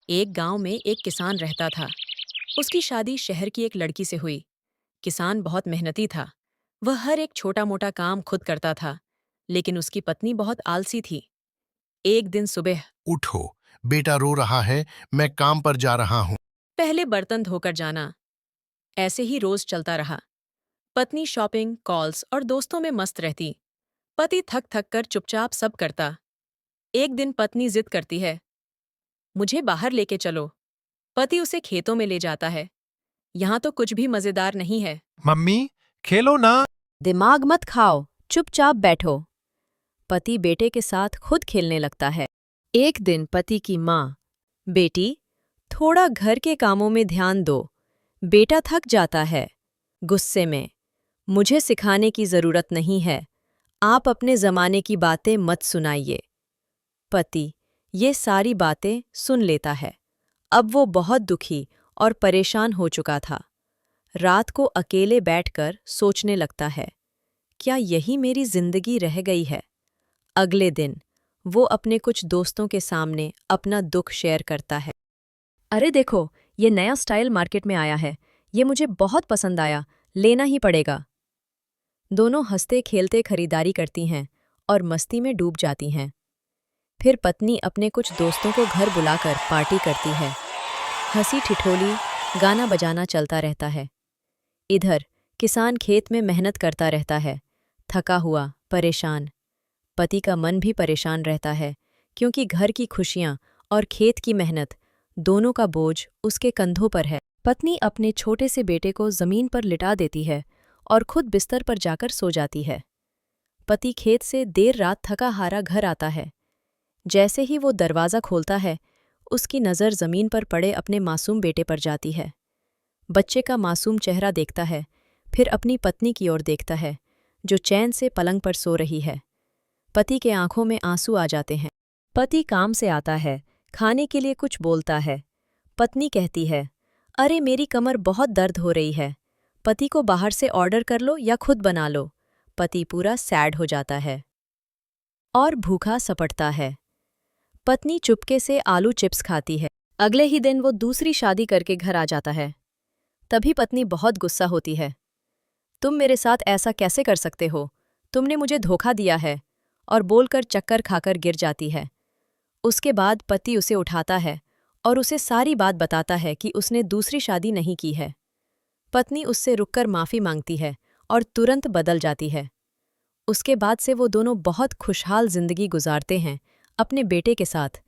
एक गांव में एक किसान रहता था। उसकी शादी शहर की एक लड़की से हुई। किसान बहुत मेहनती था। वह हर एक छोटा मोटा काम खुद करता था, लेकिन उसकी पत्नी बहुत आलसी थी। एक दिन सुबह उठो, बेटा रो रहा है। मैं काम पर जा रहा हूँ। पहले बर्तन धोकर जाना। ऐसे ही रोज चलता रहा। पत्नी शॉपिंग, कॉल्स और दोस्तों में मस्त रहती। पति थक थक कर चुपचाप सब करता। एक दिन पत्नी जिद करती है, मुझे बाहर लेके चलो। पति उसे खेतों में ले जाता है। यहाँ तो कुछ भी मजेदार नहीं है। मम्मी, खेलो ना। दिमाग मत खाओ, चुपचाप बैठो। पति बेटे के साथ खुद खेलने लगता है। एक दिन पति की माँ, बेटी, थोड़ा घर के कामों में ध्यान दो। बेटा थक जाता है। गुस्से में, मुझे सिखाने की जरूरत नहीं है। आप अपने जमाने की बातें मत सुनाइए। पति ये सारी बातें सुन लेता है। अब वो बहुत दुखी और परेशान हो चुका था। रात को अकेले बैठकर सोचने लगता है, क्या यही मेरी जिंदगी रह गई है। अगले दिन वो अपने कुछ दोस्तों के सामने अपना दुख शेयर करता है। अरे देखो, ये नया स्टाइल मार्केट में आया है। ये मुझे बहुत पसंद आया, लेना ही पड़ेगा। दोनों हंसते खेलते खरीदारी करती हैं और मस्ती में डूब जाती हैं। फिर पत्नी अपने कुछ दोस्तों को घर बुलाकर पार्टी करती है। हंसी ठिठोली, गाना बजाना चलता रहता है। इधर किसान खेत में मेहनत करता रहता है, थका हुआ, परेशान। पति का मन भी परेशान रहता है, क्योंकि घर की खुशियां और खेत की मेहनत दोनों का बोझ उसके कंधों पर है। पत्नी अपने छोटे से बेटे को जमीन पर लिटा देती है और खुद बिस्तर पर जाकर सो जाती है। पति खेत से देर रात थका हारा घर आता है। जैसे ही वो दरवाज़ा खोलता है, उसकी नज़र जमीन पर पड़े अपने मासूम बेटे पर जाती है। बच्चे का मासूम चेहरा देखता है, फिर अपनी पत्नी की ओर देखता है, जो चैन से पलंग पर सो रही है। पति के आंखों में आंसू आ जाते हैं। पति काम से आता है, खाने के लिए कुछ बोलता है। पत्नी कहती है, अरे मेरी कमर बहुत दर्द हो रही है। पति को बाहर से ऑर्डर कर लो या खुद बना लो। पति पूरा सैड हो जाता है और भूखा सपटता है। पत्नी चुपके से आलू चिप्स खाती है। अगले ही दिन वो दूसरी शादी करके घर आ जाता है। तभी पत्नी बहुत गुस्सा होती है। तुम मेरे साथ ऐसा कैसे कर सकते हो? तुमने मुझे धोखा दिया है, और बोलकर चक्कर खाकर गिर जाती है। उसके बाद पति उसे उठाता है और उसे सारी बात बताता है कि उसने दूसरी शादी नहीं की है। पत्नी उससे रुककर माफ़ी मांगती है और तुरंत बदल जाती है। उसके बाद से वो दोनों बहुत खुशहाल जिंदगी गुजारते हैं अपने बेटे के साथ।